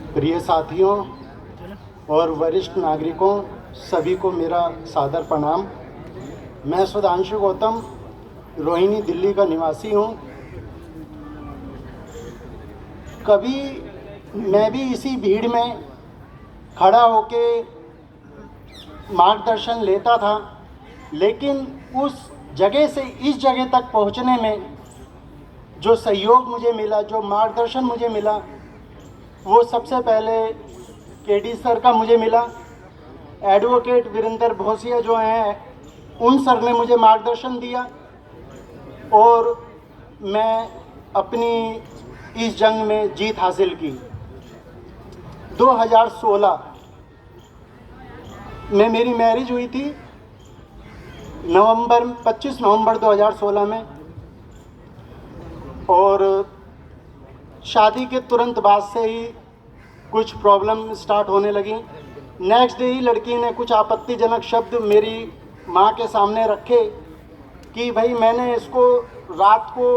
प्रिय साथियों और वरिष्ठ नागरिकों, सभी को मेरा सादर प्रणाम। मैं सुधांशु गौतम रोहिणी दिल्ली का निवासी हूँ। कभी मैं भी इसी भीड़ में खड़ा होके मार्गदर्शन लेता था, लेकिन उस जगह से इस जगह तक पहुँचने में जो सहयोग मुझे मिला, जो मार्गदर्शन मुझे मिला, वो सबसे पहले केडी सर का मुझे मिला। एडवोकेट वीरेंद्र भोसिया जो हैं, उन सर ने मुझे मार्गदर्शन दिया और मैं अपनी इस जंग में जीत हासिल की। 2016 में मेरी मैरिज हुई थी, 25 नवंबर 2016 में, और शादी के तुरंत बाद से ही कुछ प्रॉब्लम स्टार्ट होने लगी। नेक्स्ट डे ही लड़की ने कुछ आपत्तिजनक शब्द मेरी माँ के सामने रखे कि भाई मैंने इसको रात को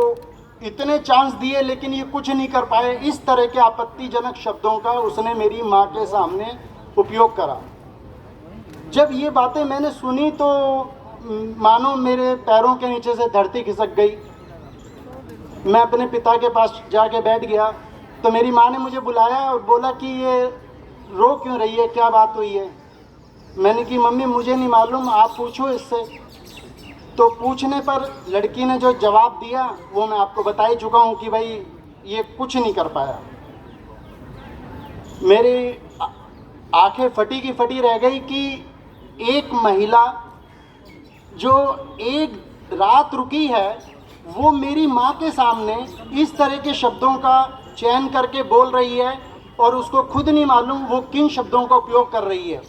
इतने चांस दिए लेकिन ये कुछ नहीं कर पाए। इस तरह के आपत्तिजनक शब्दों का उसने मेरी माँ के सामने उपयोग करा। जब ये बातें मैंने सुनी तो मानो मेरे पैरों के नीचे से धरती खिसक गई। मैं अपने पिता के पास जाके बैठ गया तो मेरी माँ ने मुझे बुलाया और बोला कि ये रो क्यों रही है, क्या बात हुई है। मैंने कि मम्मी मुझे नहीं मालूम, आप पूछो इससे। तो पूछने पर लड़की ने जो जवाब दिया वो मैं आपको बता ही चुका हूँ कि भाई ये कुछ नहीं कर पाया। मेरी आंखें फटी की फटी रह गई कि एक महिला जो एक रात रुकी है वो मेरी माँ के सामने इस तरह के शब्दों का चयन करके बोल रही है और उसको खुद नहीं मालूम वो किन शब्दों का उपयोग कर रही है।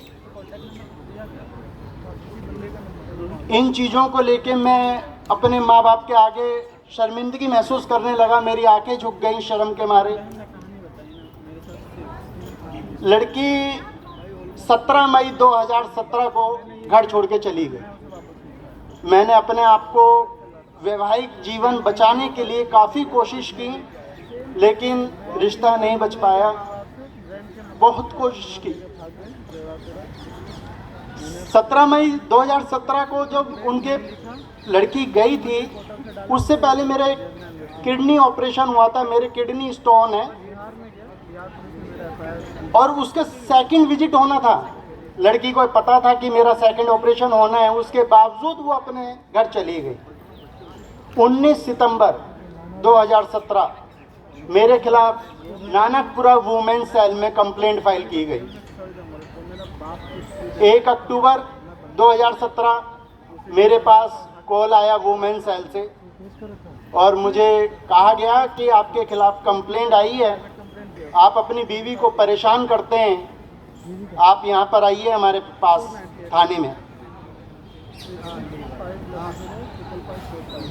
इन चीज़ों को लेके मैं अपने माँ बाप के आगे शर्मिंदगी महसूस करने लगा। मेरी आंखें झुक गई शर्म के मारे। लड़की 17 मई 2017 को घर छोड़ के चली गई। मैंने अपने आप को वैवाहिक जीवन बचाने के लिए काफ़ी कोशिश की, लेकिन रिश्ता नहीं बच पाया। बहुत कोशिश की। 17 मई 2017 को जब उनके लड़की गई थी, उससे पहले मेरा एक किडनी ऑपरेशन हुआ था। मेरे किडनी स्टोन है और उसका सेकंड विजिट होना था। लड़की को पता था कि मेरा सेकंड ऑपरेशन होना है, उसके बावजूद वो अपने घर चली गई। 19 सितंबर 2017 मेरे खिलाफ नानकपुरा वुमेन सेल में कंप्लेंट फाइल की गई। 1 अक्टूबर 2017 मेरे पास कॉल आया वुमेन सेल से और मुझे कहा गया कि आपके खिलाफ कंप्लेंट आई है, आप अपनी बीवी को परेशान करते हैं, आप यहाँ पर आइए हमारे पास थाने में।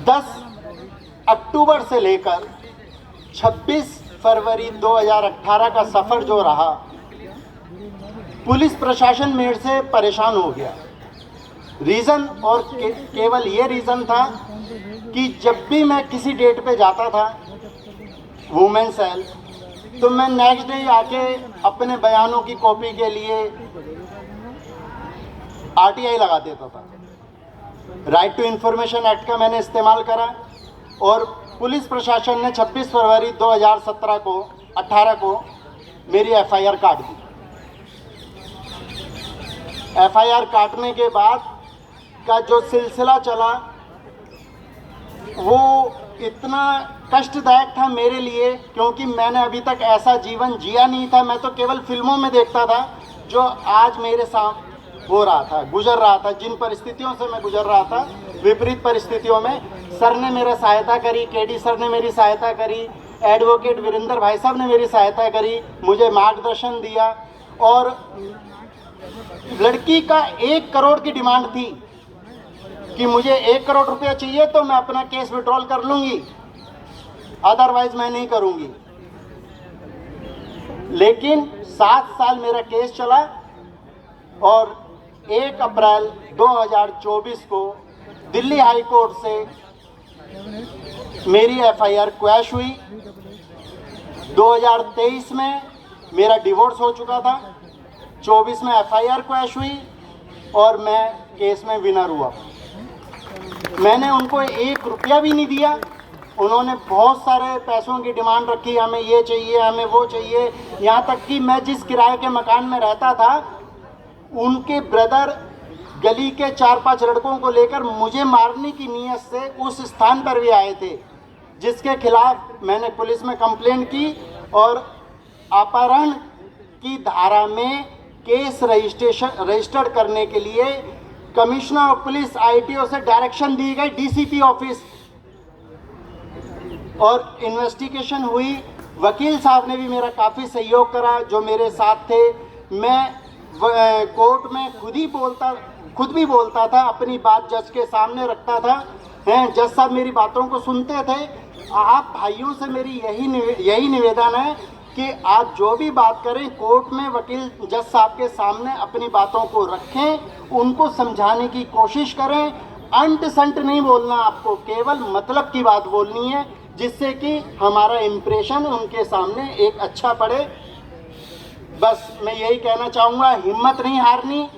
10 अक्टूबर से लेकर 26 फरवरी 2018 का सफ़र जो रहा, पुलिस प्रशासन मेरे से परेशान हो गया। रीज़न और केवल ये रीज़न था कि जब भी मैं किसी डेट पे जाता था वुमेन सेल, तो मैं नेक्स्ट डे आके अपने बयानों की कॉपी के लिए RTI लगा देता था। राइट टू इन्फॉर्मेशन एक्ट का मैंने इस्तेमाल करा और पुलिस प्रशासन ने 26 फरवरी 2017 को 18 को मेरी FIR काट दी। FIR काटने के बाद का जो सिलसिला चला वो इतना कष्टदायक था मेरे लिए, क्योंकि मैंने अभी तक ऐसा जीवन जिया नहीं था। मैं तो केवल फिल्मों में देखता था जो आज मेरे साथ हो रहा था, गुजर रहा था। जिन परिस्थितियों से मैं गुजर रहा था, विपरीत परिस्थितियों में सर ने मेरा सहायता करी, केडी सर ने मेरी सहायता करी, एडवोकेट वीरेंद्र भाई साहब ने मेरी सहायता करी, मुझे मार्गदर्शन दिया। और लड़की का 1 करोड़ की डिमांड थी कि मुझे 1 करोड़ रुपया चाहिए तो मैं अपना केस विड्रॉल कर लूँगी, अदरवाइज मैं नहीं करूँगी। लेकिन 7 साल मेरा केस चला और 1 अप्रैल 2024 को दिल्ली हाई कोर्ट से मेरी FIR क्वैश हुई। 2023 में मेरा डिवोर्स हो चुका था, 24 में FIR क्वैश हुई और मैं केस में विनर हुआ। मैंने उनको 1 रुपया भी नहीं दिया। उन्होंने बहुत सारे पैसों की डिमांड रखी, हमें ये चाहिए, हमें वो चाहिए। यहाँ तक कि मैं जिस किराए के मकान में रहता था, उनके ब्रदर गली के 4-5 लड़कों को लेकर मुझे मारने की नीयत से उस स्थान पर भी आए थे, जिसके खिलाफ मैंने पुलिस में कंप्लेंट की और अपहरण की धारा में केस रजिस्टर्ड करने के लिए कमिश्नर ऑफ पुलिस ITO से डायरेक्शन दी गई DCP ऑफिस, और इन्वेस्टिगेशन हुई। वकील साहब ने भी मेरा काफ़ी सहयोग करा जो मेरे साथ थे। मैं कोर्ट में खुद भी बोलता था, अपनी बात जज के सामने रखता था। जज साहब मेरी बातों को सुनते थे। आप भाइयों से मेरी यही निवेदन है कि आप जो भी बात करें कोर्ट में वकील जज साहब के सामने अपनी बातों को रखें, उनको समझाने की कोशिश करें। अंट संट नहीं बोलना, आपको केवल मतलब की बात बोलनी है, जिससे कि हमारा इम्प्रेशन उनके सामने एक अच्छा पड़े। बस मैं यही कहना चाहूँगा, हिम्मत नहीं हारनी,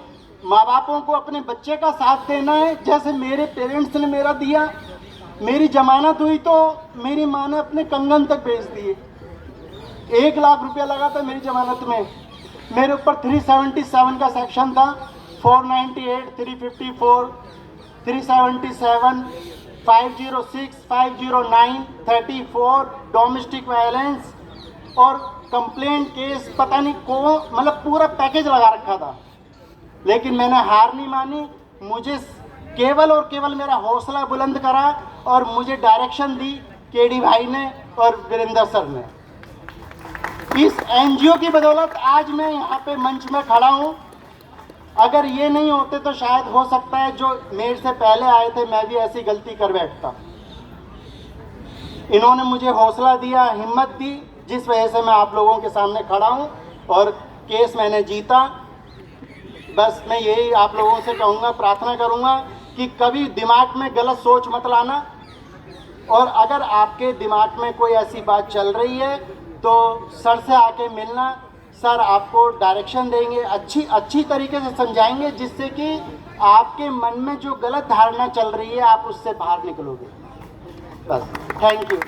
माँ बापों को अपने बच्चे का साथ देना है, जैसे मेरे पेरेंट्स ने मेरा दिया। मेरी जमानत हुई तो मेरी माँ ने अपने कंगन तक बेच दिए। 1 लाख रुपया लगा था मेरी जमानत में। मेरे ऊपर 377 का सेक्शन था, 498, 354, 377, 506, 509, 34 डोमेस्टिक वायलेंस और कंप्लेंट केस, पता नहीं को, मतलब पूरा पैकेज लगा रखा था। लेकिन मैंने हार नहीं मानी। मुझे केवल और केवल मेरा हौसला बुलंद करा और मुझे डायरेक्शन दी KD भाई ने और वीरेंद्र सर ने। इस NGO की बदौलत आज मैं यहाँ पे मंच में खड़ा हूँ। अगर ये नहीं होते तो शायद हो सकता है जो मेरे से पहले आए थे मैं भी ऐसी गलती कर बैठता। इन्होंने मुझे हौसला दिया, हिम्मत दी, जिस वजह से मैं आप लोगों के सामने खड़ा हूँ और केस मैंने जीता। बस मैं यही आप लोगों से कहूँगा, प्रार्थना करूँगा कि कभी दिमाग में गलत सोच मत लाना, और अगर आपके दिमाग में कोई ऐसी बात चल रही है तो सर से आके मिलना। सर आपको डायरेक्शन देंगे, अच्छी तरीके से समझाएंगे, जिससे कि आपके मन में जो गलत धारणा चल रही है आप उससे बाहर निकलोगे। बस, थैंक यू।